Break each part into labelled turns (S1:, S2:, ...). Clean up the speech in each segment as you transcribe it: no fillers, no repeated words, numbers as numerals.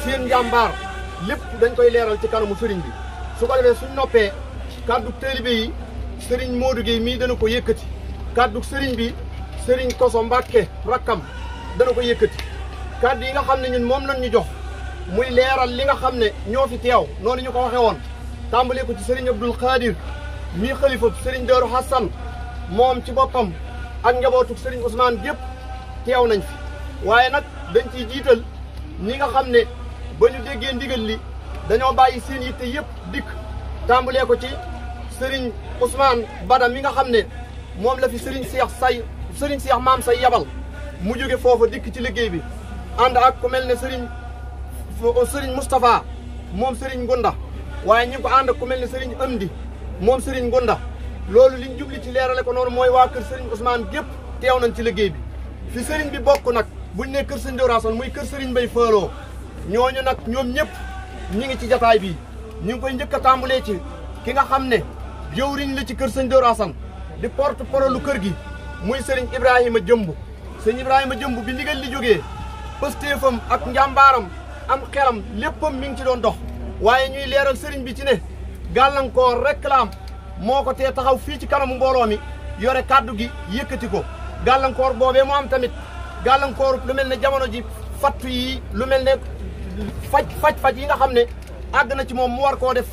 S1: seen njàmbaar lépp dañ koy leeral ci kanamu sëriñ bi su ko defee suñ noppee kaddu taalibe yi sëriñ Modou Gueye mii dana ko yëkkati kaddu sëriñ bi sëriñ Koso Mbàkke rakkam dana ko yëkkati kaddu yi nga xam ne ñun moom lañ ñu jox muy leeral li nga xam ne ñoo fi teew noonu ñu ko waxee woon tàmbalee ko ci sëriñ Abdul Xaadir mii xalifa sëriñ Daaru Hassan moom ci boppam ak njabootu sëriñ Ousmane gépp teew nañ fi waaye nag dañ ciy jiital ñi nga xam ne ba ñu déggee ndigal li dañoo bàyyi seen yitte yëpp dikk tàmbalee ko ci sëriñ Ousmane Bada mi nga xam ne moom la fi sëriñ Seex Maam Say yabal mu jóge foofa dikk ci liggéey bi ànd ak ku mel ne sëriñ Moustapha moom sëriñ Ngunda waaye ñu ngi ko ànd ak ku mel ne sëriñ Amdi moom sëriñ Ngunda loolu liñ jubli ci leerale ko noonu mooy waa kër sëriñ Ousmane gépp teew nañ ci liggéey bi fi sëriñ bi bokk nag buñ ne kër sëriñ Daaru Hasan muy kër sëriñ Mbay Faaloo ñooñu nag ñoom ñëpp ñi ngi ci jataay bi ñu ngi koy njëkk a tàmbalee ci ki nga xam ne jëwriñ la ci kër sëriñ Daaru Hasan di porte parole lu kër gi muy sëriñ Ibrahima Jëmb sëriñ Ibrahima Jëmb bi ndigal li jógee pëstéefam ak njàmbaaram am xelam léppam mi ngi ci doon dox waaye ñuy leeral sëriñ bi ci ne gàllankoor rek la am moo ko tee taxaw fii ci kanamu mbooloo mi yore kàddu gi yëkkati ko gàllankoor boobee mu am tamit gàllankoor lu mel ne jamono ji fattu yi lu mel ne faj yi nga xam ne àgg na ci moom mu war koo def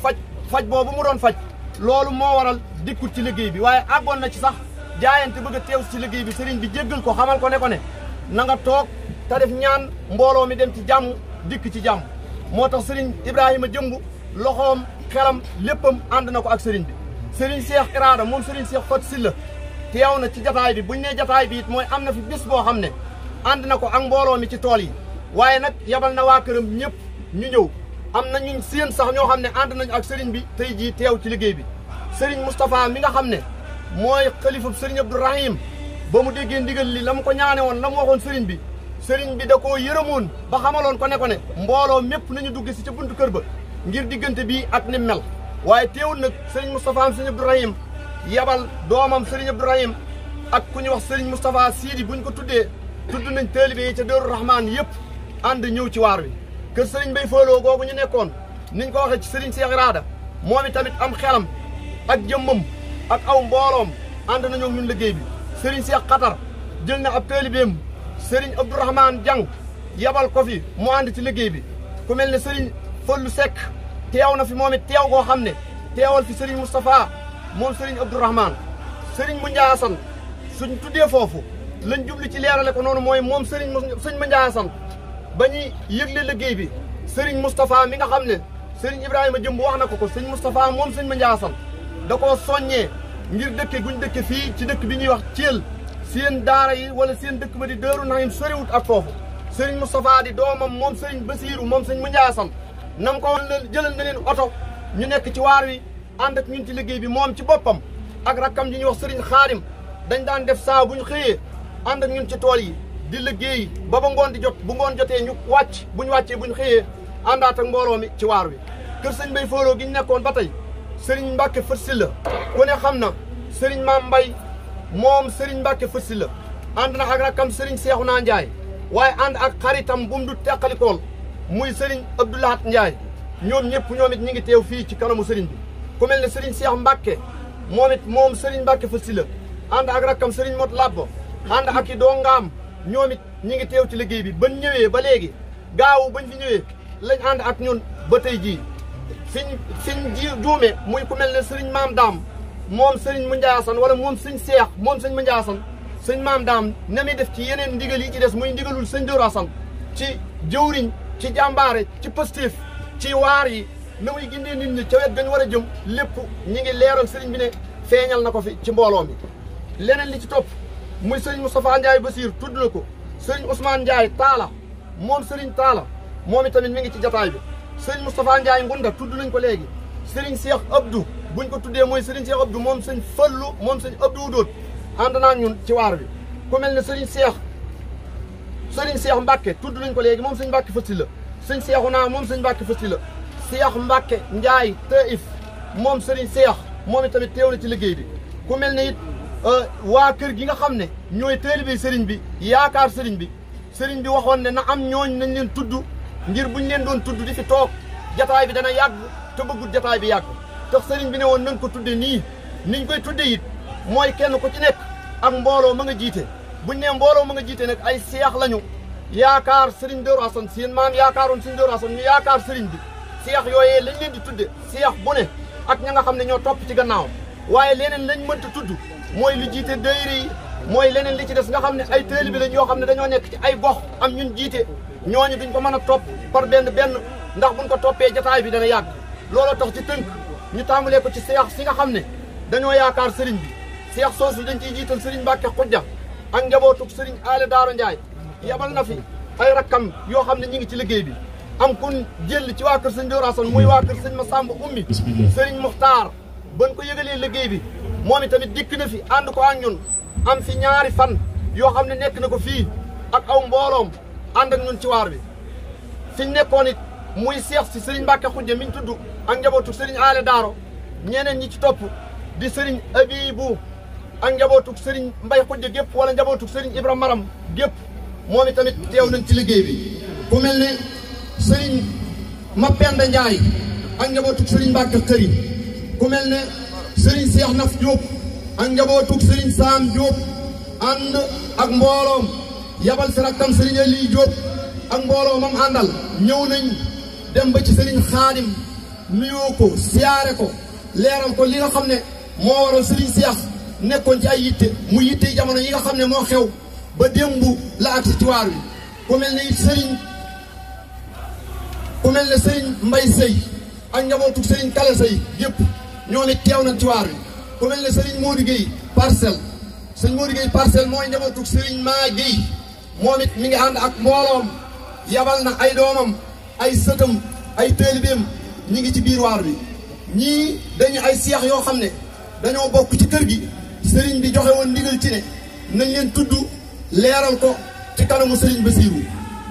S1: faj boobu mu doon faj loolu moo waral dikkut ci liggéey bi waaye àggoon na ci sax jaayante bëgg a teew ci liggéey bi sëriñ bi jéggal ko xamal ko ne na nga toog te def ñaan mbooloo mi dem ci jàmm dikk ci jàmm moo tax sëriñ Ibrahima Jëmb loxoom xelam léppam ànd na ko ak sëriñ bi sëriñ Cheikh Irada moom sëriñ Cheikh Fat Silla teew na ci jataay bi buñ ne jataay bi it mooy am na fi bis boo xam ne ànd na ko ak mbooloo mi ci tool yi waaye nag yabal na waa këram ñëpp ñu ñëw am na ñu seen sax ñoo xam ne ànd nañu ak sëriñ bi tey jii teew ci liggéey bi sëriñ Moustapha mi nga xam ne mooy xalifa sëriñ Abdourahim ba mu déggee ndigal li la mu ko ñaane woon la mu waxoon sëriñ bi da koo yërëmoon ba xamaloon ko ne mbooloo mépp nañu dugg si ca buntu kër ba ngir diggante bii ak ni mel waaye teewul nag sëriñ Moustapha am sëriñ Abdourahim yabal doomam sëriñ Abdourahim ak ku ñu wax sëriñ Moustapha Sidi buñ ko tuddee tudd nañ taalibe yi ca Daaru Rahmaan yëpp ànd ñëw ci waar wi kër sëriñ Mbay Faaloo googu ñu nekkoon niñ ko waxee ci sëriñ Cheikh Irada moom i tamit am xelam ak jëmmam ak aw mbooloom ànd nañoo ñun liggéey bi sëriñ Cheikh Xatar jël na ab taalibeem sëriñ Abdourahmane Diang yabal ko fi mu ànd ci liggéey bi ku mel ne sëriñ Fallu Seck teew na fi moom it teew goo xam ne teewal fi sëriñ Moustapha moom sëriñ Abdourahmane sëriñ Moundiaye Assane suñ tuddee foofu lañ jubli ci leerale ko noonu mooy moom sëriñ Moundiaye Assane ba ñuy yëgle liggéey bi sëriñ Moustapha mi nga xam ne sëriñ Ibrahima Jëmb wax na ko sëriñ Moustapha moom sëriñ Moundiaye Assane da koo soññee ngir dëkke guñ dëkke fii ci dëkk bi ñuy wax Thiel seen daara yi wala seen dëkk ba di Daaru Nahim soriwut ak foofu sëriñ Moustapha di doomam moom sëriñ Basiiru moom sëriñ Moundiaye Assane nam ko jëlal na leen oto ñu nekk ci waar wi ànd ak ñun ci liggéey bi moom ci boppam ak rakkam ji ñuy wax sëriñ Xaadim dañ daan def saa bu ñu xëyee ànd ak ñun ci tool yi di liggéey ba ngoon di jot bu ngoon jotee ñu wàcc bu ñu wàccee bu ñu xëyee àndaat ak mbooloo mi ci waar wi kër sëñ Mbay Fooloo gi ñu nekkoon ba tey sëriñ Mbàkke Fët Silla ku ne xam na sëriñ Maam Mbay moom sëriñ Mbàkke Fët Silla ànd na ak rakkam sëriñ Seexuna Njaay waaye ànd ak xaritam bu mu du teqalikool muy sëriñ Abdoulahat Njaay ñoom ñëpp ñoom it ñi ngi teew fii ci kanamu sëriñ bi ku mel ne sëriñ Seex Mbàkke moom sëriñ Mbàkke Fët Silla ànd ak rakkam sëriñ Mot Labbo ànd ak i dongaam ñoom it ñi ngi teew ci liggéey bi bañ ñëwee ba léegi gaawu bañ fi ñëwee lañ ànd ak ñun ba tey jii fiñ juume muy ku mel ne sëriñ Maam Daam moom sëriñ Moundiaye Assane wala moom sëñ Seex moom sëñ Moundiaye Assane sëñ Maam Daam na muy def ci yeneen ndigal yi ci des muy ndigalul sëñ Daaru Assane ci jëwriñ ci jàmbaare ci positif ci waar yi na muy gindee nit ñi ca wet gañ war a jëm lépp ñi ngi leeral sëriñ bi ne feeñal na ko fi ci mbooloo mi leneen li ci topp muy sëriñ Moustapha Ndiaye Basir tudd na ko sëriñ Ousmane Ndiaye Taala moom sëriñ Taala moom itamit mi ngi ci jataay bi sëriñ Moustapha Ndiaye Ngunda tudd nañ ko léegi sëriñ Cheikh Abdou buñ ko tuddee mooy sëriñ Cheikh Abdou moom sëñ Fallu moom sëñ Abdou Wudóot ànd naa ñun ci waar bi ku mel ne sëriñ Cheikh Mbacke tudd nañ ko léegi moom sëñ Mbacke Fët Silla sëñ Cheikhouna moom sëñ Mbacke Fët Silla Cheikh Mbacke Ndiaye Taif moom sëriñ Cheikh moom itamit teew na ci liggéey bi ku mel ne it waa kër gi nga xam ne ñooy taalibe sëriñ bi yaakaar sëriñ bi waxoon ne na am ñooñ nañ leen tudd ngir buñ leen doon tudd di fi toog jataay bi dana yàgg te bëggul jataay bi yàgg tax sëriñ bi ne woon nañ ko tudde nii niñ koy tudde it mooy kenn ku ci nekk ak mbooloo ma nga jiite buñ ne mbooloo ma nga jiite nag ay seex lañu yaakaar sëriñ Daaru Assane seen maam yaakaaroon sëriñ Daaru Assane ñu yaakaar sëriñ bi seex yooyee lañ leen di tudde seex bu ne ak ña nga xam ne ñoo topp ci gannaaw waaye leneen lañ mënta tudd mooy lu jiite dayre yi mooy leneen li ci des nga xam ne ay taalibe lañ yoo xam ne dañoo nekk ci ay gox am ñun jiite ñooñu duñ ko mën a topp par benn ndax buñ ko toppee jataay bi dana yàgg looloo tax ci tënk ñu tàmbalee ko ci seex si nga xam ne dañoo yaakaar sëriñ bi seex soosu dañ ciy jiital sëriñ Mbàkke Xujja ak njabootug sëriñ Aale Daaro Njaay yabal na fi ay rakkam yoo xam ne ñi ngi ci liggéey bi am kun jël ci waa kër sëñ Daaru Assane muy waa kër sëñ Masamba Ummi sëriñ Muxtaar ban ko yëgalee liggéey bi moom itamit dikk na fi ànd ko ak ñun am fi ñaari fan yoo xam ne nekk na ko fii ak aw mbooloom ànd ak ñun ci waar bi fiñ nekkoon it muy seex si sëriñ Mbàkke Xujja miñ tudd ak njabootu sëriñ Aale Daaro ñeneen ñi ci topp di sëriñ Abibu ak njabootu sëriñ Mbay Xujja gépp wala njabootu sëriñ Ibra Maram gépp moom itamit teew nañ ci liggéey bi ku mel ne sëriñ Mapenda Njaay ak njabootu sëriñ Mbàkke Xëri ku mel ne sëriñ Seex Naf Jóob ak njabootu sëriñ Saam Jóob ànd ak mbooloom yabal si rakkam sëriñ Ali Jóob ak mbooloo mam àndal ñëw nañ dem ba ci sëriñ Xaadim nuyoo ko siyaare ko leeral ko li nga xam ne moo waral sëriñ Seex nekkoon ci ay yitte mu yitte jamono yi nga xam ne moo xew ba démb la agsi ci waar wi ku mel ne it sëriñ Mbay Sëy ak njabootu sëriñ Kala Sëy yëpp ñoom it teew nañ ci waar wi ku mel ne sëriñ Modou Gueye Parcelles sëriñ Modou Gueye Parcelles mooy njabootu sëriñ Maa Gueye moom it mi ngi ànd ak mbooloom yabal na ay doomam ay sëtam ay taalibeem ñi ngi ci biir waar bi ñii dañu ay seex yoo xam ne dañoo bokk ci kër gi sëriñ bi joxe woon ndigal ci ne nañ leen tudd leeral ko ci kanamu sëriñ Basiiru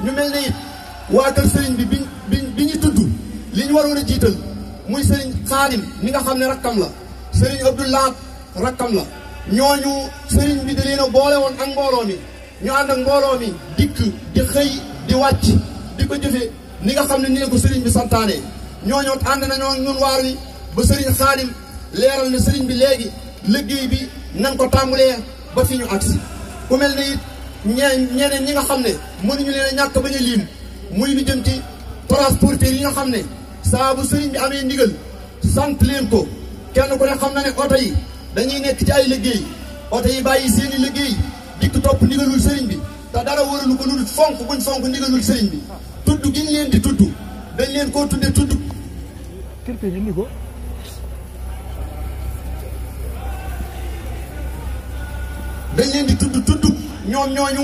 S1: ñu mel ne it waa kër sëriñ bi bi ñu tudd li ñu waroon a jiital muy sëriñ Xaadim mi nga xam ne rakkam la sëriñ Abdoulaat rakkam la ñooñu sëriñ bi da leen a boole woon ak mbooloo mi ñu ànd ak mbooloo mi dikk di xëy di wàcc di ko jëfe ni nga xam ne ni ko sëriñ bi santaane ñooñu ànd nañoo ñun waar wi ba sëriñ Xaadim leeral ne sëriñ bi léegi liggéey bi nan ko tàmbalee ba fi ñu agsi ku mel ne it ñeneen ñi nga xam ne mënuñu leen a ñàkk bañ a lim muy lu jëm ci transporteur yi nga xam ne saa bu sëriñ bi amee ndigal sant leen ko kenn ku ne xam na ne oto yi dañuy nekk ci ay liggéey oto yi bàyyi seeni liggéey dikk topp ndigalul sëriñ bi te dara waralu ko lu dul fonk buñ fonk ndigalul sëriñ bi tudd gi ñu leen di tudd dañ leen koo tudde tudd dañ leen di tudd ñoom ñooñu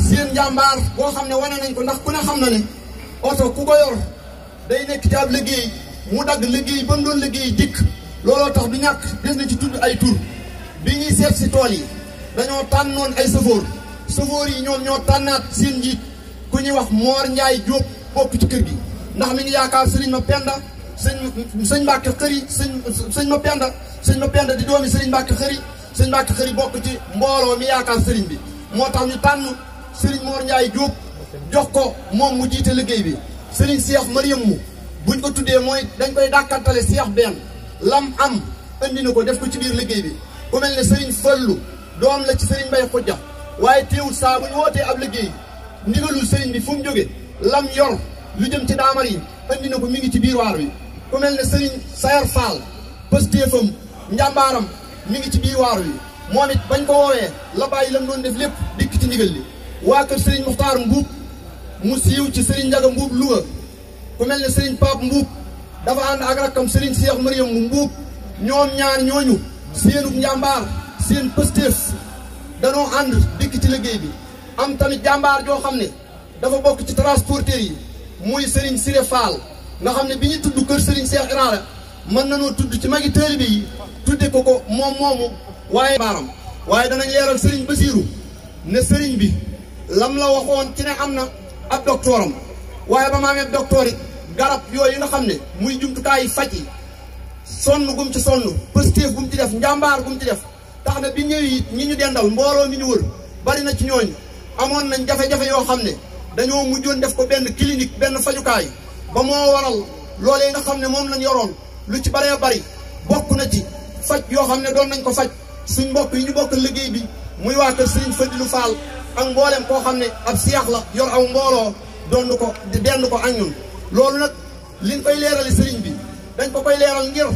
S1: seen njàmbaar boo xam ne wane nañ ko ndax ku ne xam na ne oto ku ko yor day nekk ci ab liggéey mu dagg liggéey ba mu doon liggéey dikk looloo tax du ñàkk des na ci tudd ay tur bi ñuy seet si tool yi dañoo tànnoon ay sëfoor yi ñoom ñoo tànnaat seen njiit ku ñuy wax Mor Ndiaye Diop bokk ci kër gi ndax mi ngi yaakaar sëriñ ma penda sëñ Mbàkke xëri sëñ ma penda di doomi sëriñ Mbàkke xëri bokk ci mbooloo mi yaakaar sëriñ bi moo tax ñu tànn sëriñ Mor Ndiaye Diop jox ko moom mu jiite liggéey bi sëriñ Cheikh Mariam mu buñ ko tuddee mooy dañ koy dàkkantale Cheikh benn lam am andi na ko def ko ci biir liggéey bi ku mel ne sëriñ Fallu doom la ci sëriñ Mbay Xujja waaye teewul saa bu ñu wootee ab liggéey ndigalul sëriñ bi fu mu jóge lam yor lu jëm ci daamar yi andi na ko mi ngi ci biir waar wi ku mel ne sëriñ Sayar Fall pëstéefam njàmbaaram mi ngi ci biir waar wi moom it bañ ko woowee la bàyyi lam doon def lépp dikk ci ndigal li waa kër sëriñ Muxtaar Mbuub mu siiw ci sëriñ Njaga Mbuub Louga ku mel ne sëriñ Pape Mbuub dafa ànd ak rakkam sëriñ Cheikh Mariam mu Mbuub ñoom ñaar ñooñu seenub njàmbaar seen pëstéef danoo ànd dikk ci liggéey bi am tamit jàmbaar joo xam ne dafa bokk ci transporteur yi muy sëriñ Siré Fall nga xam ne bi ñu tudd kër sëriñ Cheikh Iraada mën nañoo tudd ci magi taalibe yi tudde ko moom moomu waaye danañ leeral sëriñ Basiiru ne sëriñ bi lam la waxoon ci ne am na ab doctoram waaye ba ma amee docteur it garab yooyu nga xam ne muy jumtukaay faj yi sonn gum ci sonn pëstéef gum ci def njàmbaar gum ci def tax na bi ñëwee it ñi ñu dendal mbooloo mi ñu wër bari na ci ñooñu amoon nañ jafe-jafe yoo xam ne dañoo mujjoon def ko benn clinique benn fajukaay ba moo waral loolee nga xam ne moom lañ yoroon lu ci baree bari bokk na ci faj yoo xam ne doon nañ ko faj suñ mbokk yi ñu bokk liggéey bi muy waa kër Sëriñ Fadilu Fall ak mboolem koo xam ne ab seex la yor aw mbooloo doon ko dend ko ak ñun loolu nag liñ koy leerali sëriñ bi dañ ko koy leeral ngir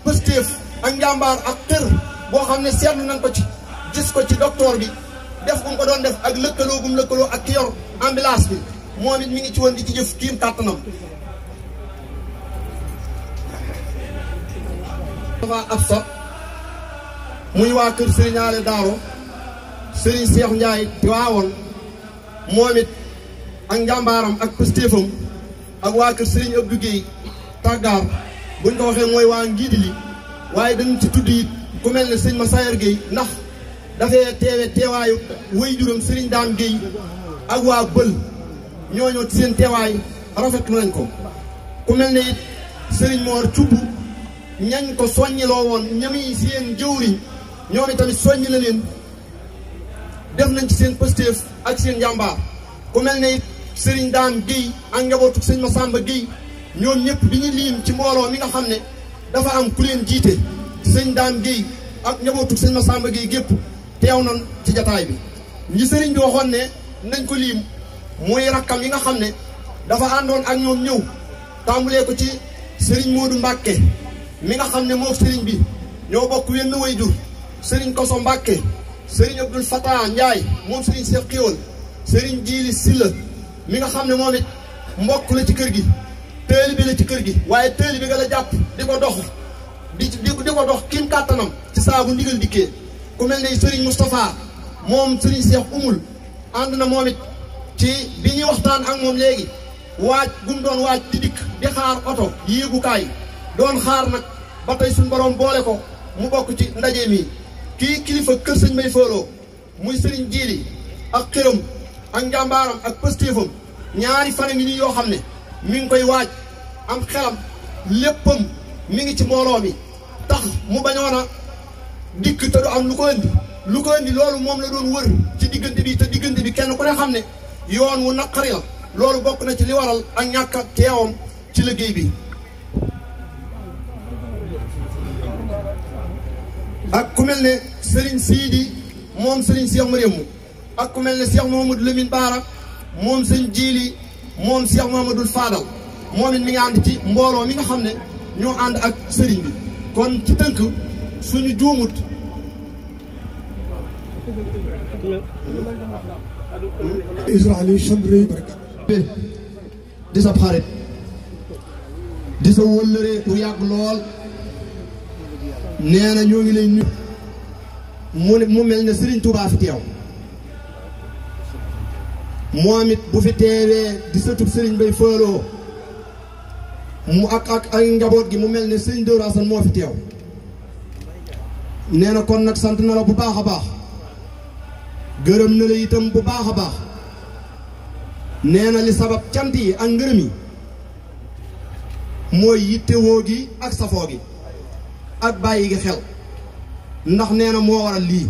S1: pëstéef ak njàmbaar ak xër boo xam ne seetlu nañ ko ci gis ko ci docteur bi def gum ko doon def ak lëkkaloo gum lëkkaloo ak ki yor ambulance bi moom it mi ngi ci woon di ci jëf kiim kàttanam dafa ab sa muy waa kër Sëriñ Ale Daaro Sëriñ Cheikh Ndiaye waawoon moom it ak njàmbaaram ak pëstéefam ak waa kër Sëriñ Abdou Guèye tàggaar buñ ko waxee mooy waa Ngiidi li waaye dañu ci tudd it ku mel ne sëñ Massayer Guèye ndax dafay teewaayu wéy juróom Sëriñ Daam Guèye ak waa Bël ñooñu ci seen teewaay rafetlu nañ ko ku mel ne it Sëriñ Moor Cubb ñañ ko soññiloo woon ñami seen jëwriñ ñoom itamit soññi la leen def nañ ci seen pëstéef ak seen njàmbaar ku mel ne it Sëriñ Daam Guèye ak njabootu sëñ Masamba Guèye ñoom ñëpp bi ñu liim ci mbooloo mi nga xam ne dafa am ku leen jiite sëñ Daam Guèye ak njabootu sëñ Masamba Guèye gépp teew nañ ci jataay bi ñi sëriñ bi waxoon ne nañ ko liim muy rakkam yi nga xam ne dafa àndoon ak ñoom ñëw tàmbalee ko ci sëriñ Moodu Mbàkke mi nga xam ne moo sëriñ bi ñoo bokk wenn way jur sëriñ Koso Mbàkke sëriñ Abdul Fatah Ndiaye moom sëriñ Cheikh Xiwal sëriñ Jiili Silla mi nga xam ne moom it mbokk la ci kër gi taalibe la ci kër gi waaye taalibe nga la jàpp di ko dox di ko dox kiim kàttanam ci saabu ndigal dikkee ku mel ne sëriñ Moustapha moom sëriñ Cheikh Umul ànd na moom it ci bi ñuy waxtaan ak moom léegi waaj gum doon waaj di dikk di xaar oto yéegukaay doon xaar nag ba tey suñ borom boole ko mu bokk ci ndaje mi kii kilifa kër sëñ Mbay Fooloo muy sëriñ Jiili ak xëram ak njàmbaaram ak pëstéefam ñaari fan ngi nii yoo xam ne mi ngi koy waaj am xelam léppam mi ngi ci mbooloo mi tax mu bañoon a dikk te du am lu ko indi loolu moom la doon wër ci diggante bi te diggante bi kenn ku ne xam ne yoon wu naqari la loolu bokk na ci li waral ak ñàkk a teewam ci liggéey bi ak ku mel ne Serigne Sidi moom Serigne Cheikh Mariam ak ku mel ne Cheikh Mouhamadou Lamine Baara moom Serigne Jiili moom Cheikh Mouhamadoul Fadal moom it mi ngi ànd ci mbooloo mi nga xam ne ñoo ànd ak Serigne bi kon ci tënk suñu juumut
S2: Israël Chambre
S1: di sa xarit di sa wëllëre bu yàgg lool nee na ñoo ngi lay nuyu mu mel ne Serigne Touba fi teew moom it bu fi teewee di sëtub Serigne Bay Fallou mu ak njaboot gi mu mel ne Serigne Dóor Assane moo fi teew nee na kon nag sant na la bu baax a baax gërëm na la itam bu baax a baax nee na li sabab cant yi ak ngërëm yi mooy yittewoo gi ak safoo gi ak bàyyi gi xel ndax nee na moo waral lii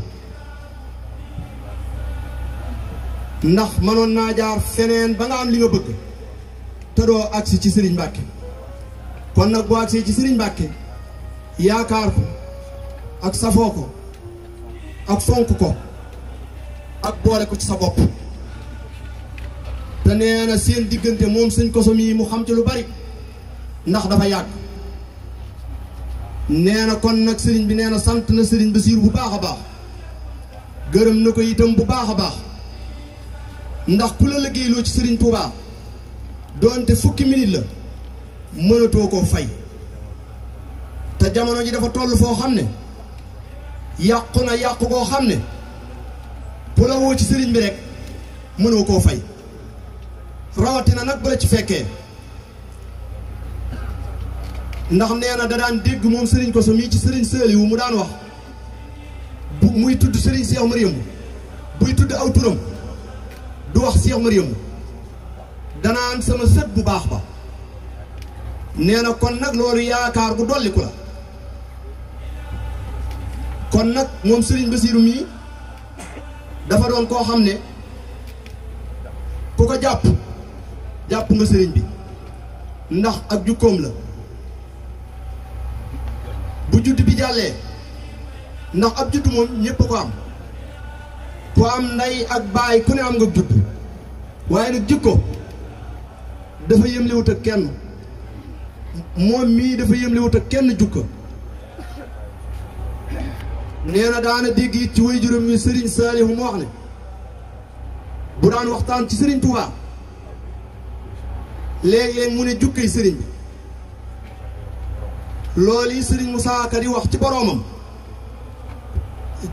S1: ndax mënoon naa jaar feneen ba nga am li nga bëgg te doo agsi ci Serigne Mbacke kon nag boo agsee ci Serigne Mbacke yaakaar ko ak safoo ko ak fonk ko ak boole ko ci sa bopp te nee na seen diggante moom sëñ Koso mii mu xam ci lu bari ndax dafa yàgg nee na kon nag sëriñ bi nee na sant na sëriñ Basiiru bu baax a baax gërëm na ko itam bu baax a baax ndax ku la liggéeyloo ci sëriñ Touba doonte fukki minute la mënatoo koo fay te jamono ji dafa toll foo xam ne yàqu na yàqu koo xam ne bu la woo ci sëriñ bi rek mënoo koo fay rawatina nag bu la ci fekkee ndax nee na da daan dégg moom sëriñ Koso mii ci sëriñ Saliou mu daan wax bu muy tudd sëriñ Cheikh Mariam buy tudd aw turam du wax Cheikh Mariam danaan sama sët bu baax ba nee na kon nag loolu yaakaar gu dolliku la kon nag moom sëriñ Basiiru mii dafa doon koo xam ne ku ko jàpp nga sëriñ bi ndax ak jukkoom la bu judd bi jàllee ndax ab judd moom ñépp ko am ku am ndey ak baay ku ne am nga judd waaye nag jikko dafa yëmlewut ak kenn moom mii dafa yëmlewut ak kenn jukko nee na daana dégg it ci waajuram mi Serigne Saliou mu wax ne bu daan waxtaan ci Serigne Touba léeg-léeg mu ne jukkay Serigne bi loolu yi Serigne Moussa Ka di wax ci boroomam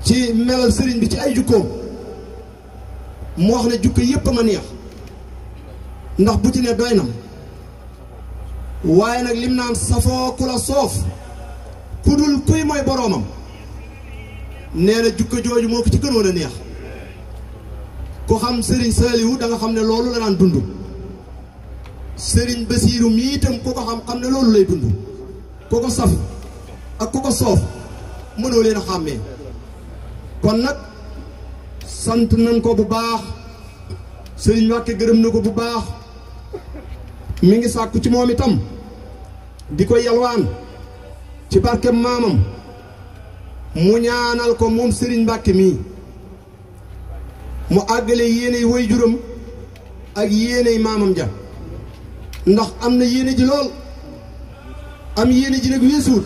S1: ci melal Serigne bi ci ay jukkoom mu wax ne jukka yépp a ma neex ndax bu ci ne doy na waaye nag lim naan safoo ku la soof ku dul kuy mooy boroomam nee na jukka jooju moo ko ci gënoon a neex ku xam Serigne Saliou da nga xam ne loolu la daan dund Serigne Basiiru mii itam ku ko xam ne loolu lay dund ku ko saf ak ku ko soof mënoo leen a xàmmee kon nag sant nañ ko bu baax Serigne Mbacke gërëm na ko bu baax mi ngi sàkku ci moom itam di ko yalwaan ci barke maamam mu ñaanal ko moom Serigne Mbacke mii mu àggale yéeney waajuram ak yéeney maamam ja ndax am na yéene ji lool am yéene ji nag weesuut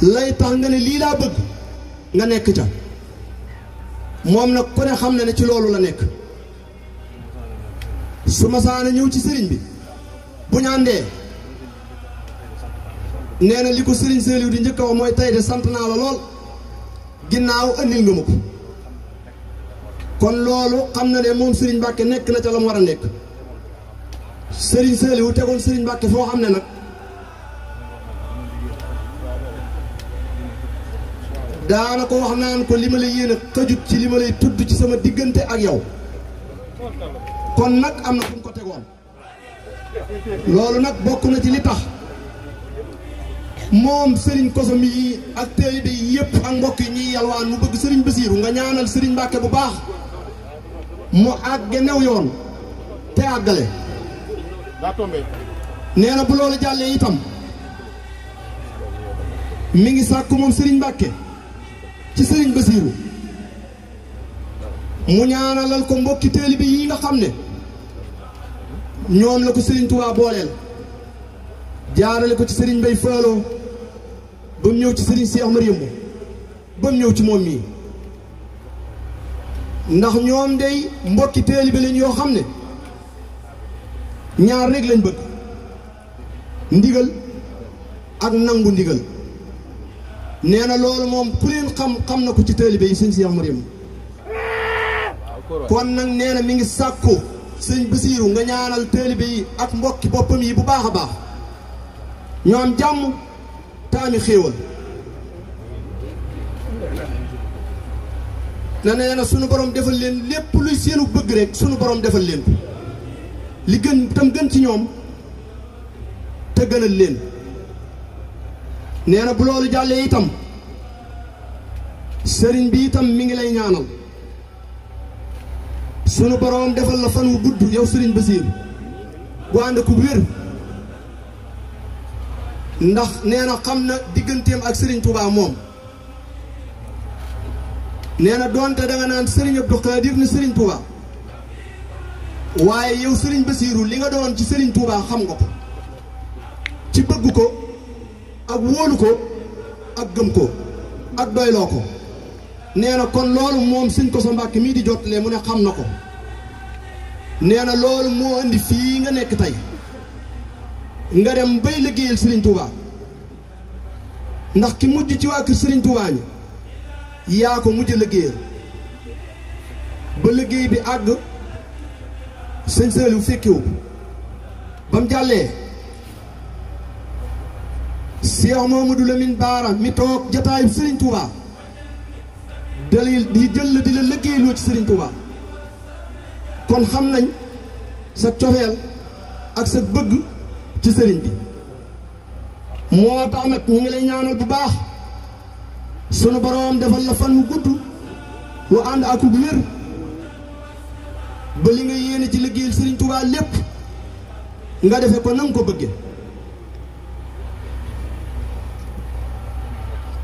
S1: lay tax nga ne lii laa bëgg nga nekk ca moom nag ku ne xam na ne ci loolu la nekk su ma saana ñëw ci sëriñ bi bu ñu àndee nee na li ko Serigne Saliou di njëkk a wax mooy tey de sant naa la lool ginnaaw andil nga ma ko kon loolu xam na ne moom Serigne Mbacke nekk na ca la mu war a nekk Serigne Saliou tegoon Serigne Mbacke foo xam ne nag daana ko wax naan ko li ma lay yéene xajut ci li ma lay tudd ci sama diggante ak yow kon nag am na fu mu ko tegoon loolu nag bokk na ci li tax moom Serigne Koso mi ak taalibe yi yëpp ak mbokk yi ñuy yalwaan mu bëgg Serigne Basiiru nga ñaanal Serigne Mbacke bu baax mu àgge new yoon te àggale nee na bu loolu jàllee itam mi ngi sàkku moom Serigne Mbacke ci Serigne Basiiru mu ñaanalal ko mbokki taalibe yi nga xam ne ñoom la ko Serigne Touba booleel jaarale ko ci sëriñ Mbay Fallou ba mu ñëw ci sëriñ Cheikh Mariam ba mu ñëw ci moom mii ndax ñoom day mbokki taalibe lañ yoo xam ne ñaar rek lañ bëgg ndigal ak nangu ndigal nee na loolu moom ku leen xam na ko ci taalibe yi sëñ Cheikh Mariam kon nag nee na mi ngi sàkku sëñ Basiiru nga ñaanal taalibe yi ak mbokki boppam yi bu baax a baax ñoo am jàmm taami xéewal na nee na sunu borom defal leen lépp luy seenu bëgg rek sunu borom defal leen ko li gën tam gën ci ñoom te gënal leen nee na bu loolu jàllee itam sëriñ bi itam mi ngi lay ñaanal sunu borom defal la fan wu gudd yow sëriñ Basiiru bu ànd ak wér ndax nee na xam na digganteem ak sëriñ Touba moom nee na doonte danga naan sëriñ Abdou Khadir ni sëriñ Touba waaye yow sëriñ Basiiru li nga doon ci sëriñ Touba xam nga ko ci bëgg ko ak wóolu ko ak gëm ko ak doyloo ko nee na kon loolu moom sëñ Koso Mbàkke mii di jottalee mu ne xam na ko nee na loolu moo indi fii nga nekk tey nga dem bay liggéeyal sëriñ Touba ndax ki mujj ci waa kër sëriñ Touba ñi yaa ko mujj liggéeyal ba liggéey bi àgg sëñ Saliou fekkewu ba mu jàllee Cheikh Mamadou Lamine Bara mi toog jataayu sëriñ Touba dalil di jël di la liggéeyloo ci sëriñ Touba kon xam nañ sa cofeel ak sa bëgg ci sëriñ bi moo tax nag ñu ngi lay ñaanal bu baax sunu boroom defal la fan mu gudd lu ànd ak bu wér ba li nga yéene ci liggéeyal sëriñ Touba lépp nga defe ko na nga ko bëgge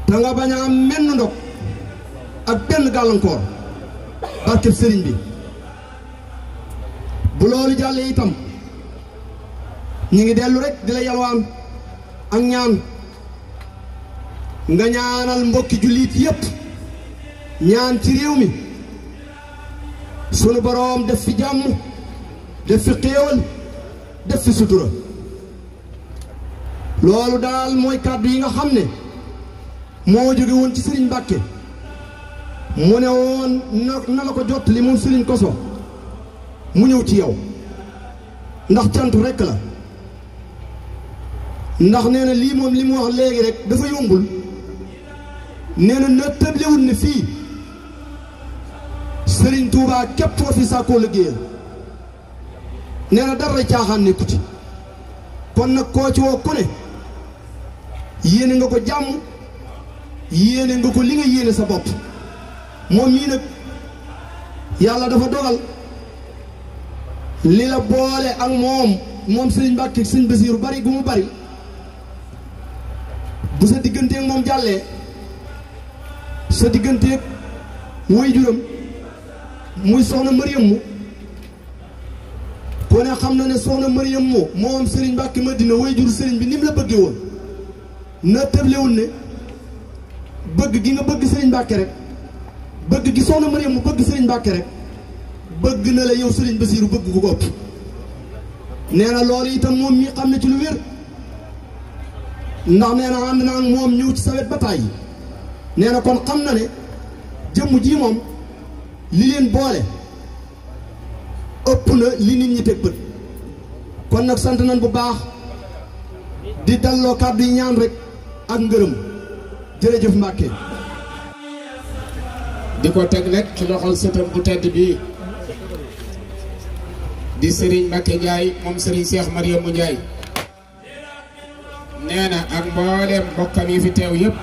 S1: te nga bañ a am menn ndog ak benn gàllankoor barkeb sëriñ bi bu loolu jàllee itam ñu ngi dellu rek di la yalwaan ak ñaan nga ñaanal mbokki jullit yépp ñaan ci réew mi sunu boroom def fi jàmm def fi xéewal def fi sutura loolu daal mooy kàddu yi nga xam ne moo jóge woon ci sëriñ Mbàkke mu ne woon na la ko jot li moom sëriñ Koso mu ñëw ci yow ndax cant rekk la ndax nee na lii moom li mu wax léegi rek dafa yombul nee na tëblewul ne fii sëriñ Touba képp ko fi sàkkoo liggéeyal nee na dara caaxaan nekku ci kon nag koo ci woo ku ne yéene nga ko jàmm yéene nga ko li nga yéene sa bopp moom mii nag yàlla dafa dogal li la boole ak moom sëriñ Mbàkke sëriñ Basiiru bari gu mu bari bu sa digganteeg moom jàllee sa digganteeg woy juram muy soxna Mariam mu ko ne xam na ne soxna Mariam moom sëriñ Mbàkke Madina woy jur sëriñ bi ni mu la bëggee woon na tëblewul ne bëgg gi nga bëgg sëriñ Mbàkke rek bëgg gi soxna Mariam mu bëgg sëriñ Mbàkke rek bëgg na la yow sëriñ Basiiru bëgg ko ëpp nee na loolu itam moom mi xam ne ci lu wér ndax nee na ànd naa moom ñëw ci sa wet ba tàyyi nee na kon xam na ne jëmm ji moom li leen boole ëpp na li nit ñi teg bët kon nag sant nañ bu baax di dalloo kàddu yi ñaan rek ak ngërëm jërëjëf Mbàkke
S3: di ko teg rek ci loxol sëtam bu tedd bii di Serigne Mbacke Ndiaye moom Serigne Cheikh Mariamou Ndiaye nee na ak mboolem mbokkam yi fi teew yëpp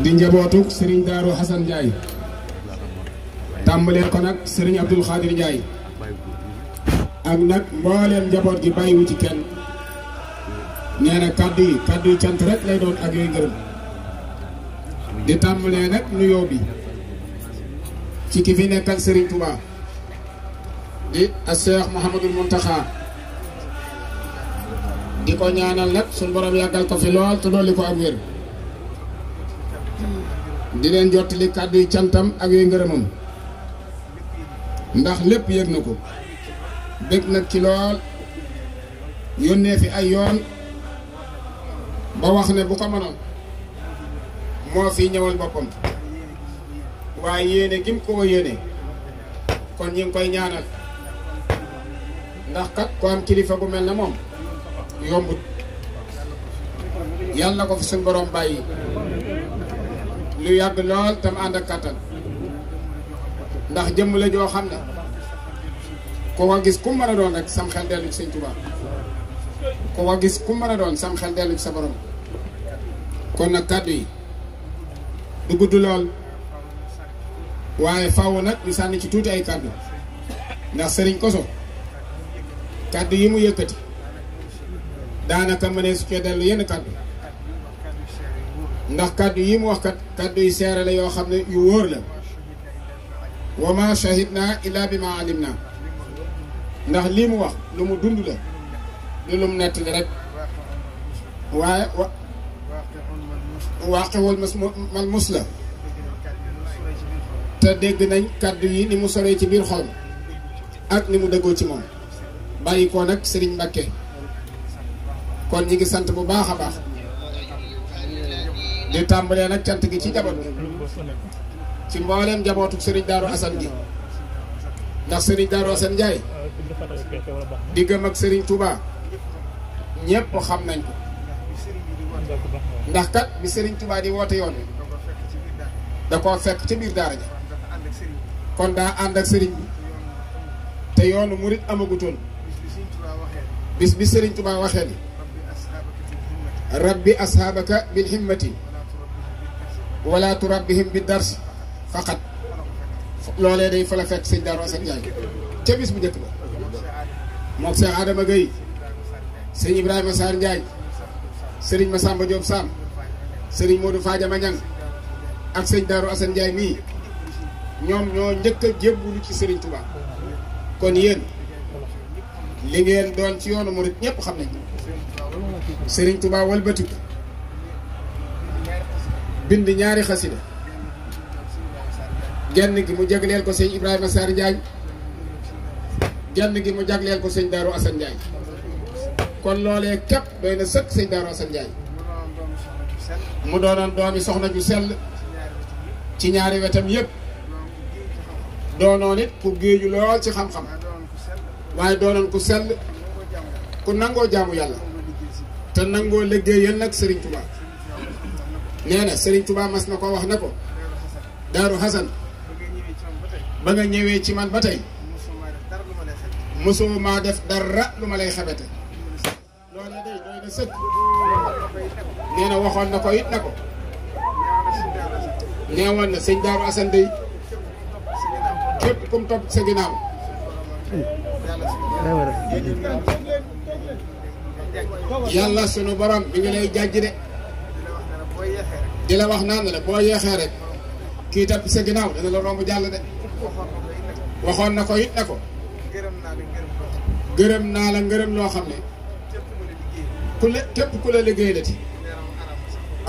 S3: di njabootuk Serigne Darou Hassan Ndiaye tàmbalee ko nag Serigne Abdoul Khadir Ndiaye ak nag mboolem njaboot gi bàyyiwu ci kenn nee na kaddu yi cant rek lay doon ak yooyu ngërëm di tàmbalee nag nuyoo bi ci ki fi nekkal Serigne Touba di Cheikh Mouhamadul Mountakha di ko ñaanal nag suñu borom yàggal ko fi lool te dolli ko ak wér di leen jottali kàddu yi cantam ak yooyu ngërëmam ndax lépp yëg na ko bég nag ci lool yónnee fi ay yoon ba wax ne bu ko mënoon moo fi ñëwal boppam waaye yéene gim ko yéene kon ñi ngi koy ñaanal ndax kat ko am kilifa bu mel na moom yombut yàlla na ko fi suñ borom bàyyi lu yàgg lool tam ànd ak kattan ndax jëmm la joo xam ne ko ko gis ku mën a doon rek sam xel dellu ci Sëñ Tuubaa ko ko gis ku mën a doon sam xel dellu ci sa borom kon nag kàddu yi du gudd lool waaye faaw nag ñu sànni ci tuuti ay kàddu ndax sëriñ Koso kàddu yi mu yëkkati daanaka mënee su cee dellu yenn kàddu ndax kàddu yi mu wax kat kàddu yi seere la yoo xam ne yu wóor la wa ma shahidna illa bi ma alimna ndax lii mu wax lu mu dund la lu lum nettali rek waaye waaqiwul mal mus la te dégg nañ kàddu yi ni mu soree ci biir xol ak ni mu dëggoo ci moom bàyyi ko nag Serigne Mbacké kon ñi ngi sant bu baax a baax di tàmbalee nag cant gi ci njaboot gi ci mbooleem njabootu Serigne Darou Assane gi ndax Serigne Darou Assane Ndiaye diggam ak Serigne Touba ñépp xam nañ ko ndax kat bi Serigne Touba di woote yoon wi da koo fekk ci biir daara ja kon daa ànd ak Serigne bi te yoonu murit amagutoon bis bi Serigne Touba waxee ni rabbi ashaabaka bil himmati wala turabbihim bi darsi faqat loolee day fa la fekk sëñ Darou Assane Ndiaye ca bis bu njëkk ba mook Cheikh Adama Gueye sëñ Ibrahima Sarr Ndiaye Serigne Massamba Diop Sam Serigne Modou Fadiama Niang ak sëñ Darou Assane Ndiaye mii ñoom ñoo njëkk a jébbulu ci Serigne Touba kon yéen li ngeen doon ci yoonu murit ñëpp xam nañ Serigne Touba walbatiku bind ñaari xasida genn gi mu jagleel ko sëñ Ibrahima Sarr Ndiaye genn gi mu jagleel ko sëñ Darou Assane Ndiaye kon loolee képp doy na sëkk sëñ Darou Assane Ndiaye mu doonoon doomi soxna ju sell ci ñaari wetam yëpp doonoon it ku géeju lool ci xam-xam waaye doonoon ku sell ku nangoo jaamu yàlla te nangoo liggéeyal nag Serigne Touba nee na Serigne Touba mas na ko wax ne ko Darou Assane ba nga ñëwee ci man ba tey mosoo maa def dara lu ma lay xebete loolu day doy na sëkk nee na waxoon na ko it na ko neewoon na sëñ Darou Assane day képp kum topp sa ginnaaw yàlla sunu borom mi ngi lay jàjj de di la wax naan la boo yeexee rek kii topp sa ginnaaw dana la romb jàll de waxoon na ko it na ko gërëm naa la ngërëm loo xam ne képp ku la liggéey la ti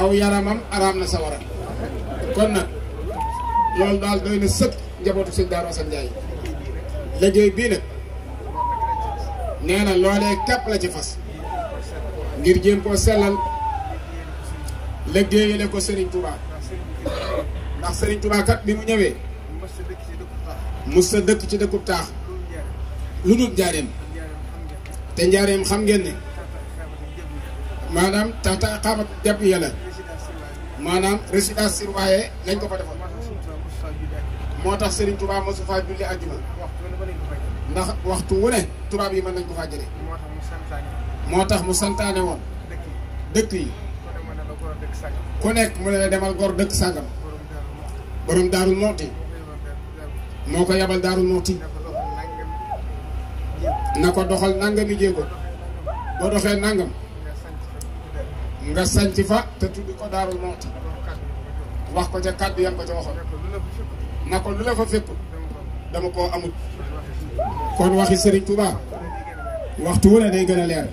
S3: aw yaramam araam na sa waram kon nag loolu daal doy na sëkk njabootu sëñ Darou Assane Ndiaye liggéey bii nag nee na loolee képp la ci fas ngir jéem koo sellal liggéeyale ko Serigne Touba ndax Serigne Touba kat bi mu ñëwee mus sa dëkk ci dëkkub taax lu dul njaareem te njaareem xam ngeen ne maanaam tax xamat jàpp yàlla maanaam résidence surveillée lañ ko fa defoon moo tax Serigne Touba mosu faa julli àjjuma ndax waxtu wu ne tubaab yi mën nañ ko faa jëlee moo tax mu santaane woon dëkk yi ku nekk mu ne la demal gor dëkk sàngam borom Daarul Muxti moo ko yabal Daarul Muxti na ko doxal nangami jéego boo doxee nangam nga sanc fa te tudd ko Daarul Muxti wax ko ca kàddu yam ko ca waxoon na ko lu la fa fekkul dama koo amut kon waxi Serigne Touba waxtu wu ne day gën a leer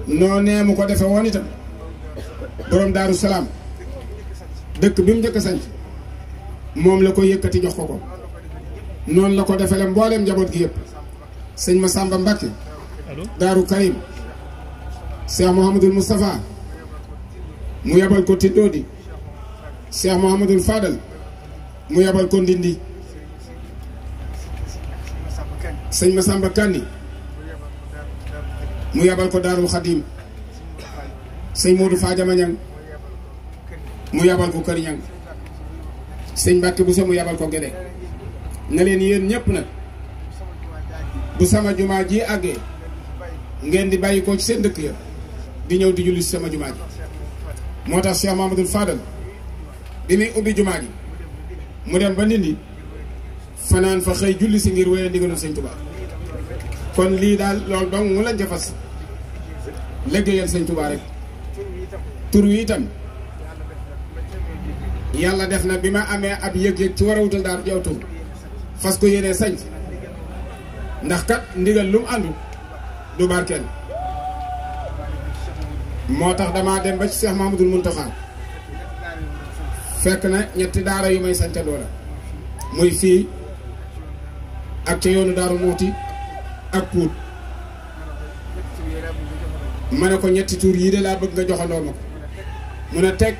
S3: noonee mu ko defe woon itam borom Daaru Salaam dëkk bi mu njëkk a sanc moom la ko yëkkati jox ko ko noonu la ko defale mbooleem njaboot gi yëpp sëñ Massamba Mbacke Daaru Karim Cheikh Mouhamadul Moustapha mu yabal ko Tidodi Cheikh Mouhamadul Fadal mu yabal ko Ndindi sëñ Massamba Kanni mu yabal ko Daarul Xadim sëñ Modou Fadiama Ñang mu yabal ko Kër Ñang sëñ Mbacke Bousso mu yabal ko Gédé na leen yéen ñëpp nag bu sama jumaa ji àggee ngeen di bàyyi ko ci seen dëkk ya di ñëw di julli ci sama jumaa ji moo tax Cheikh Mamadou Fadal bi muy ubbi jumaa ji mu dem ba Ndindi fanaan fa xëy julli si ngir wéyee ndigalul sëñ Touba kon lii daal loolu dong mu lañ ca fas liggéeyal sëñ Touba rek tur wi itam yàlla def na bi ma amee ab yëg-yëg ci war a wutal daal jaw tur fas ko yéenee sañ ndax kat ndigal lu mu àndu du barkeel moo tax damaa dem ba ci Cheikh Mahamadul Muntaxa fekk na ñetti daara yu may sañtandoo la muy fii ak ca yoonu Daaru Muuti ak Puut ma ne ko ñetti tur yii de laa bëgg nga joxandoo ma ko mun a teg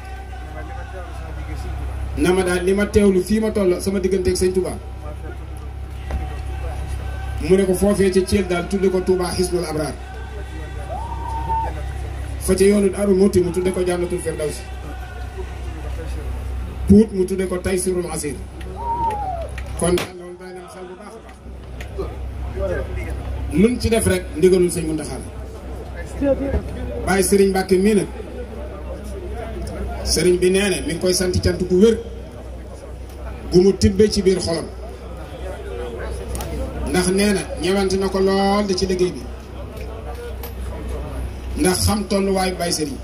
S3: na ma daal li ma teewlu fii ma toll sama digganteeg sëñ Touba mu ne ko foofee ca Thiel daal tudde ko Touba Hisnul Abraar fa ca yoonu Daaru Muuti mu tudde ko Jannatul Firdawsi Puut mu tudde ko Taysirul Asir kon daal loolu day nam xel bu baax a baax luñ ci def rek ndigalul sëñ Muntaxa bàyyi sëriñ Mbàkke mii nag sëriñ bi nee na mi ngi koy sant cant gu wér gu mu tibbe ci biir xolam ndax nee na ñewante na ko lool di ci liggéey bi ndax xam tolluwaayu bàyyi sëriñ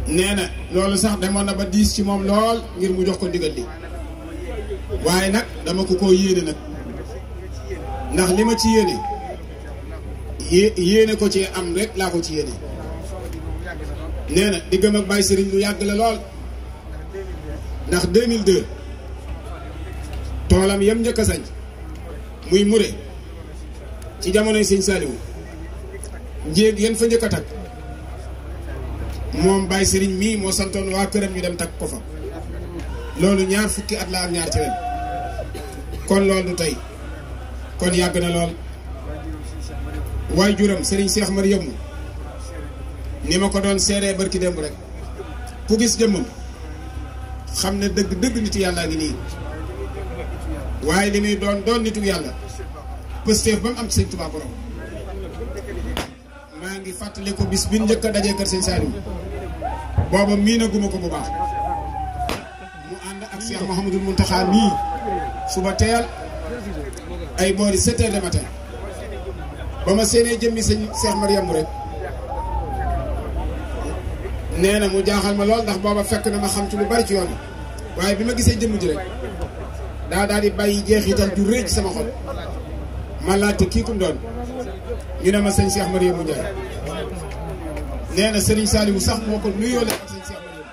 S3: nee na loolu sax demoon na ba diis ci moom lool ngir mu jox ko ndigal li waaye nag dama ko koo yéene nag ndax li ma ci yéene yéene ko ci am rek laa ko ci yéene nee na diggam ak Baye Serigne lu yàgg la lool ndax 2002 toolam yam njëkk a sañ muy mure ci jamonoy Sëñ Saliou njéeg yan fa njëkk a takk moom Baye Serigne mii moo santoon waa këram ñu dem takk ko fa loolu ñaar fukki at la ak ñaar ci ren kon loolu du tey kon yàgg na lool waay juram Serigne Cheikh Mariam ni ma ko doon seeree barki démb rek ku gis jëmmam xam ne dëgg nitu yàlla ngi nii waaye li muy doon nitu yàlla pësteef ba mu am ci sëñ Tuubaa borom maa ngi fàttali ko bis bi njëkk a dajee kër sëñ Saliou booba miina guma ko bu baax mu ànd ak Cheikh Mouhamadul Mountakha mii suba teel ay boori 7 heures du matin ba ma seenee jëmmi sëñ Cheikh Mariam rek nee na mu jaaxal ma lool ndax booba fekk na ma xam ci lu bari ci yoon waaye bi ma gisee jëmm ji rek daal di bàyyi jeexital ju rëy ci sama xol ma laajte kii kum doon ñu ne ma sëñ Cheikh Mariam mu Ndiaye nee na Serigne Saliou sax moo ko nuyoo leen ak sëñ Cheikh Mariam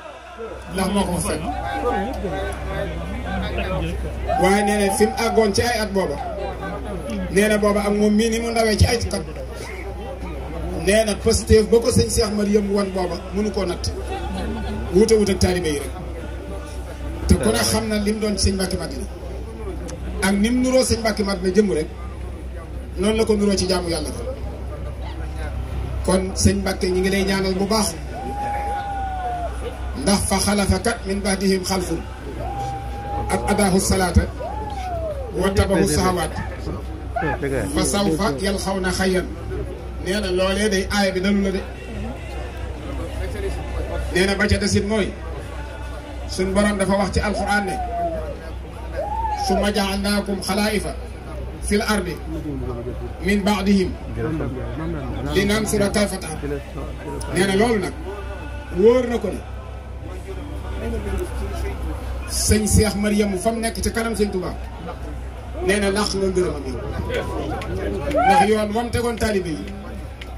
S3: ndax moo ko fa fekk waaye nee na fi mu àggoon ci ay at booba nee na booba ak moom mii ni mu ndawee ci ay kat nee na positif ba ko sëñ Cheikh Mariam wan booba mënu koo natt wuute ak taalibe yi rek te ku ne xam na lim doon ci sëñ Mbàkke Madina ak nim nuroo sëñ Mbàkke Madina jëmm rek noonu la ko nuroo ci jaamu yàlla ko kon sëñ Mbàkke ñi ngi lay ñaanal bu baax ndax fa xalafa kat min baadihim xalfun ak adaahu salaata wa tabahu sahawaat fa sawfa yal xaw na xayyan nee na loolee day aaya bi dalu la de nee na ba ca desit mooy suñ borom dafa wax ci alquran ne summa jaalnaakum xalaa'ifa fil ardi min baadihim li nansura kayfa ta'maluun nee na loolu nag wóor na ko ne sëñ Cheikh Mariam fa mu nekk ci kanam sëñ Touba nee na làq nga ngërëm ak yow ndax yoon wam tegoon taalibe yi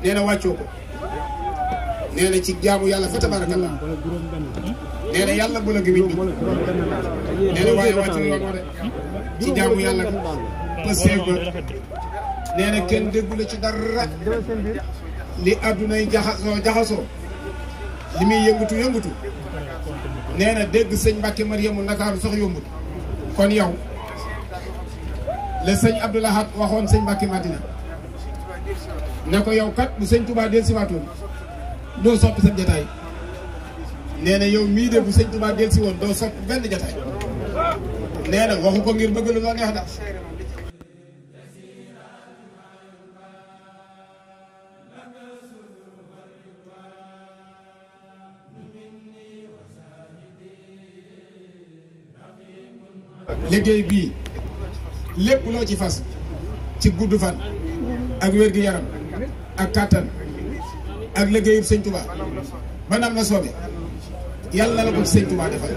S3: nee na wàccoo ko nee na ci jaamu yàlla fa tabarakallah nee na yàlla bu la gëmiñ dugg nee na waaye wàccoo yoon wa de ci jaamu yàlla pësee ba nee na kenn déggu la ci dara li adduna yi jaxasoo li muy yëngatu nee na dégg sëñ Mbàkke Mariamu Ndakaaru sax yombut kon yow le sëñ Abdou Lahad waxoon sëñ Mbàkke Madina ne ko yow kat bu sëñ Touba del si waatoon doo soppi sa jataay nee na yow mii de bu sëñ Touba del si woon doo soppi benn jataay nee na waxu ko ngir bëgg lu la neex da liggéey bii lépp loo ci fas ci gudd fan ak wér-gu-yaram ak kàttan ak liggéeyub sëñ Touba ba nam la soobee yàlla la ko ci sëñ Touba defal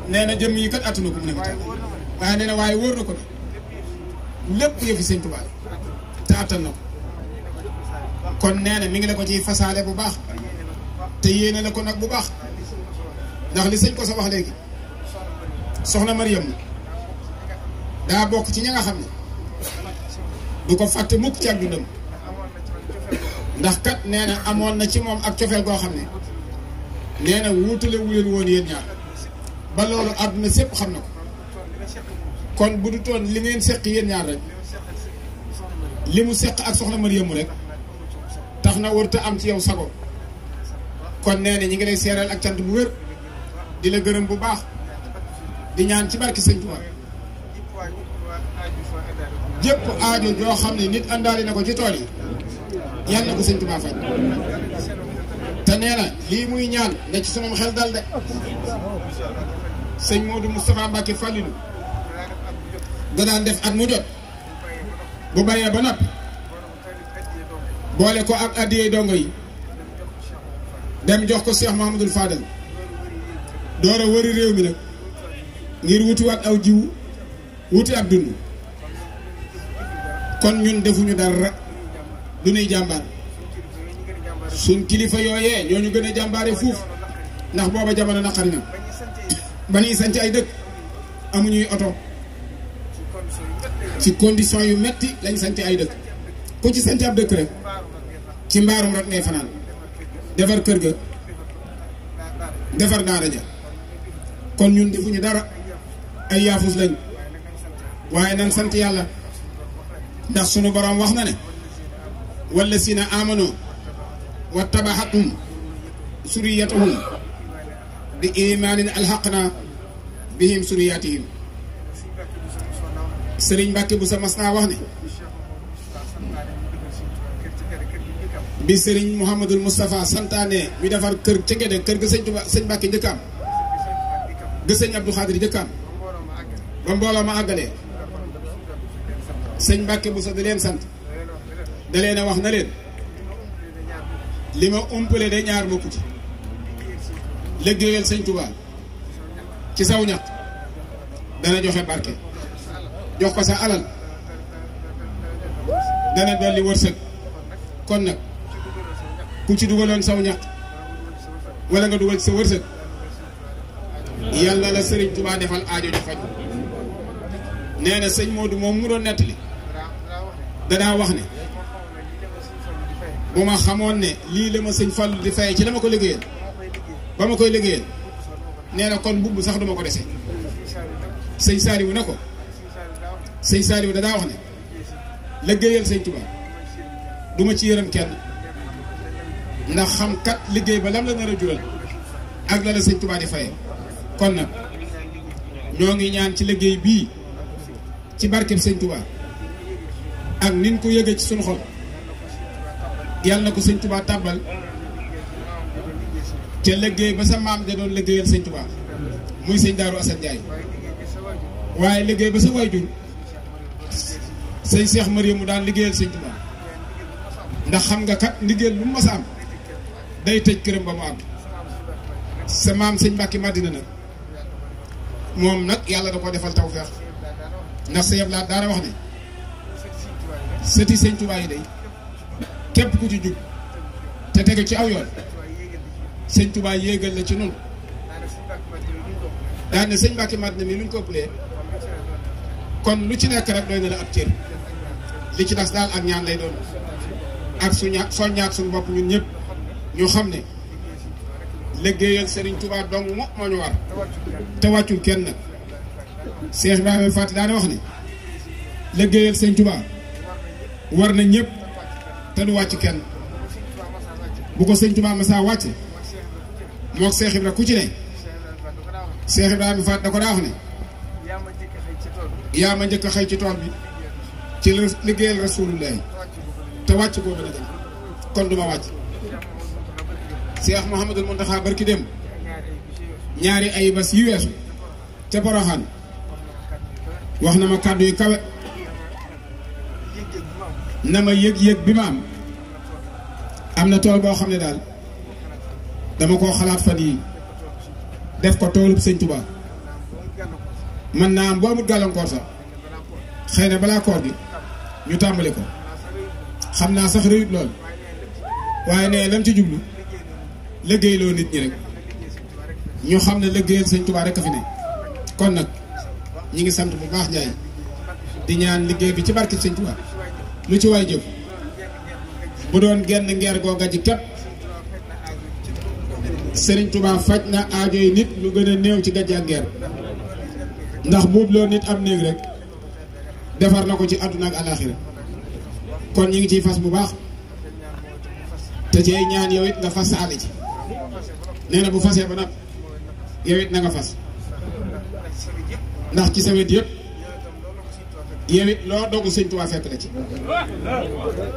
S3: nee na jëmm yi kat attuna ko mu ne ko tey waaye nee na waaye wóor na ko ne lépp yëfi sëñ Touba te attan na ko kon nee na mi ngi la ko ciy fasaale bu baax te yéene la ko nag bu baax ndax li sëñ ko sa wax léegi soxna Mariam daa bokk ci ña nga xam ne du ko fàtte mukk ci ak dundam ndax kat nee na amoon na ci moom ak cofeel goo xam ne nee na wuutale wuleen woon yéen ñaar ba loolu àdduna sépp xam na ko kon bu du toon li ngeen seq yéen ñaar rek li mu seq ak soxna Mariam rek tax na warut a am ci yow sago kon nee na ñi ngi lay seeral ak cant bu wér di la gërëm bu baax di ñaan ci barki sëñ Touba jëpp aajo joo xam ne nit àndaali na ko ci tool yi yàlla na ko sëñ Touba faj te nee na lii muy ñaan na ci sama xel dal de sëñ Modou Moustapha Mbacke Fallilou da daan def at mu jot bu bàyyee ba noppi boole ko ak addiyee dongo yi dem jox ko Cheikh Mouhamadoul Fadel door a wëri réew mi nag ngir wutiwaat aw jiwu wuti ab dund kon ñun defuñu dara du ñuy jàmbaar suñ kilifa yooyee ñoo ñu gën a jàmbaare fuuf ndax booba jamono naqari na ba ñuy sanc ay dëkk amuñuy oto ci condition yu metti lañ sanc ay dëkk ku ci sanc ab dëkk rek ci mbaarum rek ngay fanaan defar kër ga defar daara ja kon ñun defuñu dara ay yaafus lañ waaye nan sant yàlla ndax sunu borom wax na ne wala sina amano wa tabaxatum suriyatuhum bi imaanin alxaqna bihim suriyatihim sëriñ Mbàkke bu sa mas naa wax ne bi sëriñ Mouhamadul Moustapha santaane mi defar kër ca Gédé kër ga sëñ Tuba sëñ Mbàkke njëkkaam ga sëñ Abdou Khadir njëkkaam ba mbooloo ma àggalee sëñ Mbàkke bu sa da leen sant da leen a wax na leen li ma umpale de ñaar bokku ci liggéeyal sëñ Tuba ci saw ñaq dana joxe barke jox ko sa alal dana dolli wërsëg kon nag ku ci dugaloon saw ñaq wala nga dugal ci sa wërsëg yàlla la sëriñ Tuba defal aajo ju faj nee na sëñ Modou moom mu doon nettali danaa wax ne bu ma xamoon ne lii la ma sëñ Fallu di fay ci la ma ko liggéeyal ba ma koy liggéeyal nee na kon mbubb sax duma ko dese sëñ Saaliwu ne ko sëñ Saaliwu danaa wax ne liggéeyal sëñ Tuba duma ci yërëm kenn ndax xam kat liggéey ba lam la nar a jural ak la la sëñ Tuba di fayee kon nag ñoo ngi ñaan ci liggéey bii ci barkeb sëñ Tuba ak nin ko yëgee ci suñu xol yàlla na ko sëñ Tuba tàbbal ca liggéey ba sa maam da doon liggéeyal sëñ Tuba muy sëñ Daaru Asan Njaay waaye liggéey ba sa waajur sëñ Cheikh Mariam mu daan liggéeyal sëñ Tuba ndax xam nga kat liggéeyal lu mu mas a am day tëj këram ba mu àgg sa maam sëñ Mbàkke Madina nag moom nag yàlla da ko defal tawfeex ndax sa yeb laa daana wax ne sëti sëñ Tuba yi day képp ku ci jub te tege ci aw yoon sëñ Touba yéegal la ci nun daan ne sëñ Mbacke Madina mi luñ ko ëppalee kon lu ci nekk rek doy na la ab cër li ci des daal ak ñaan lay doon ak soññaat suñu bopp ñun ñëpp ñu xam ne liggéeyal Serigne Touba dong moo ñu war te wàccul kenn nag Cheikh Ibrahima Faty daana wax ne liggéeyal Serigne Touba war na ñëpp te du wàcc kenn bu ko Serigne Touba masa wàcce moog Cheikh Ibrahima ku ci ne Cheikh Ibrahima Faty da ko daa wax ne yaa ma njëkk a xëy ci tool bi ci liggéeyal Rasulullahi te wàcc boobu la dem kon du ma wàcc Cheikh Mouhamadul Mountakha barki dem ñaari ay bas yi weesu te Porokhane wax na ma kàddu yu kawe na ma yëg-yëg bi ma am na tool boo xam ne daal dama koo xalaat fan yi def ko toolub sëñ Touba man naa am boo amul gàllankoor sax xëy na balaa koor gi ñu tàmbali ko xam naa sax réyut lool waaye ne lam ci jublu liggéeyloo nit ñi rek ñu xam ne liggéeyal sëñ Touba rek a fi ne kon nag ñi ngi sant bu baax Njaay di ñaan liggéey bi ci barke sëñ Touba lu ci waay jëf bu doon genn ngeer goo gàjj képp Sëriñ Touba faj na aajo yi nit lu gën a néew ci gàjj ak ngeer ndax buub loo nit am néeg rek defar na ko ci àdduna ak alaaxira kon ñi ngi ciy fas bu baax te cay ñaan yow it nga fas sa àll ci nee na bu fasee ba nag yow it na nga fas ndax ci sa wet yëpp yow it loo dogu sëñ Touba fekk la ci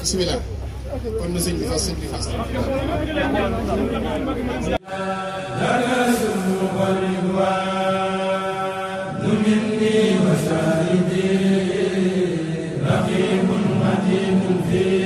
S3: bismillah kon na sëñ bi fas sëñ bi fas مني وسائدي رقيب متين في